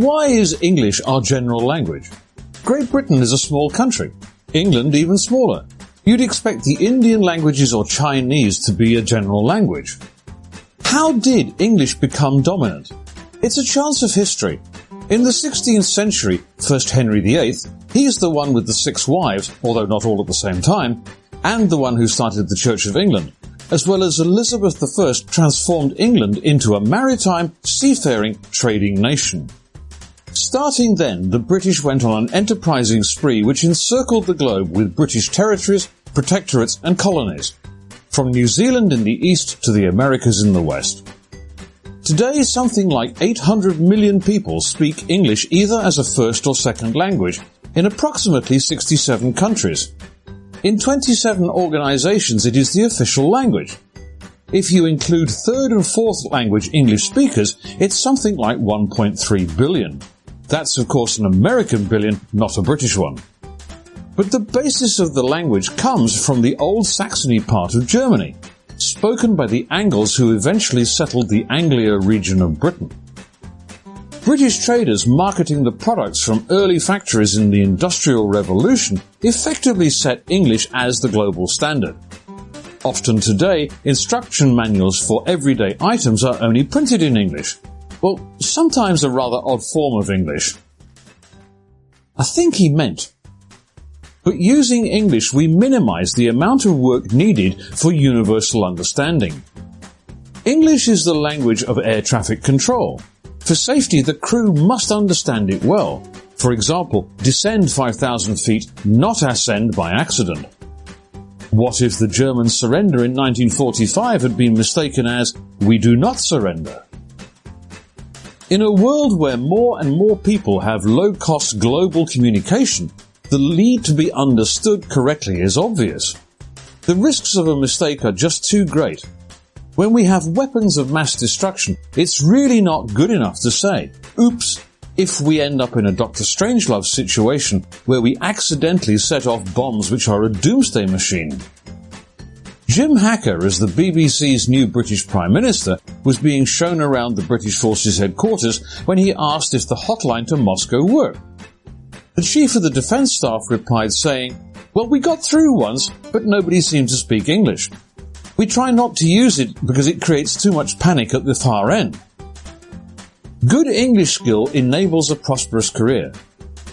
why is English our general language? Great Britain is a small country. England even smaller. You'd expect the Indian languages or Chinese to be a general language. How did English become dominant? It's a chance of history. In the 16th century, first Henry VIII, he's the one with the 6 wives, although not all at the same time, and the one who started the Church of England, as well as Elizabeth I transformed England into a maritime, seafaring, trading nation. Starting then, the British went on an enterprising spree which encircled the globe with British territories, protectorates and colonies, from New Zealand in the east to the Americas in the west. Today, something like 800 million people speak English either as a first or second language in approximately 67 countries. In 27 organizations, it is the official language. If you include third and fourth language English speakers, it's something like 1.3 billion. That's, of course, an American billion, not a British one. But the basis of the language comes from the old Saxony part of Germany, spoken by the Angles who eventually settled the Anglia region of Britain. British traders marketing the products from early factories in the Industrial Revolution effectively set English as the global standard. Often today, instruction manuals for everyday items are only printed in English. Well, sometimes a rather odd form of English. I think he meant. But using English, we minimize the amount of work needed for universal understanding. English is the language of air traffic control. For safety, the crew must understand it well. For example, descend 5,000 feet, not ascend by accident. What if the German surrender in 1945 had been mistaken as, "We do not surrender"? In a world where more and more people have low-cost global communication, the need to be understood correctly is obvious. The risks of a mistake are just too great. When we have weapons of mass destruction, it's really not good enough to say, "Oops," if we end up in a Dr. Strangelove situation where we accidentally set off bombs which are a doomsday machine. Jim Hacker, as the BBC's new British Prime Minister, was being shown around the British Forces headquarters when he asked if the hotline to Moscow worked. The Chief of the Defence Staff replied saying, "Well, we got through once, but nobody seemed to speak English. We try not to use it because it creates too much panic at the far end." Good English skill enables a prosperous career.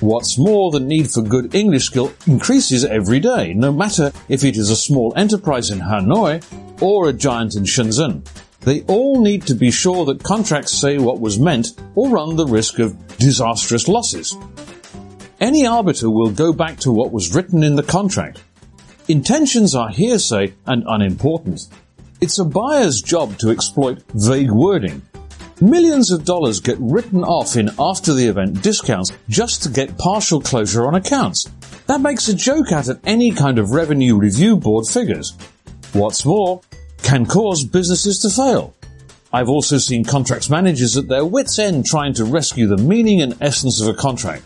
What's more, the need for good English skill increases every day, no matter if it is a small enterprise in Hanoi or a giant in Shenzhen. They all need to be sure that contracts say what was meant or run the risk of disastrous losses. Any arbiter will go back to what was written in the contract. Intentions are hearsay and unimportant. It's a buyer's job to exploit vague wording. Millions of dollars get written off in after-the-event discounts just to get partial closure on accounts. That makes a joke out of any kind of revenue review board figures. What's more, can cause businesses to fail. I've also seen contracts managers at their wits' end trying to rescue the meaning and essence of a contract,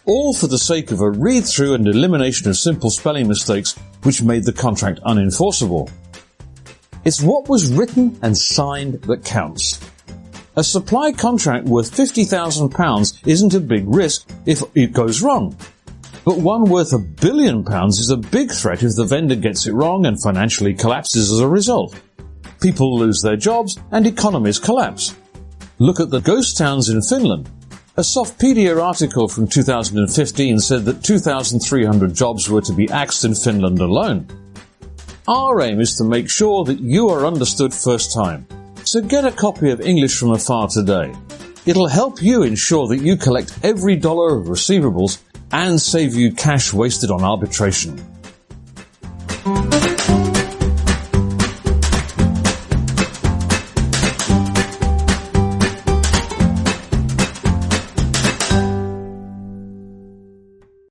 all for the sake of a read-through and elimination of simple spelling mistakes which made the contract unenforceable. It's what was written and signed that counts. A supply contract worth £50,000 isn't a big risk if it goes wrong. But one worth £1 billion is a big threat if the vendor gets it wrong and financially collapses as a result. People lose their jobs and economies collapse. Look at the ghost towns in Finland. A Softpedia article from 2015 said that 2,300 jobs were to be axed in Finland alone. Our aim is to make sure that you are understood first time. So get a copy of English from Afar today. It'll help you ensure that you collect every dollar of receivables and save you cash wasted on arbitration.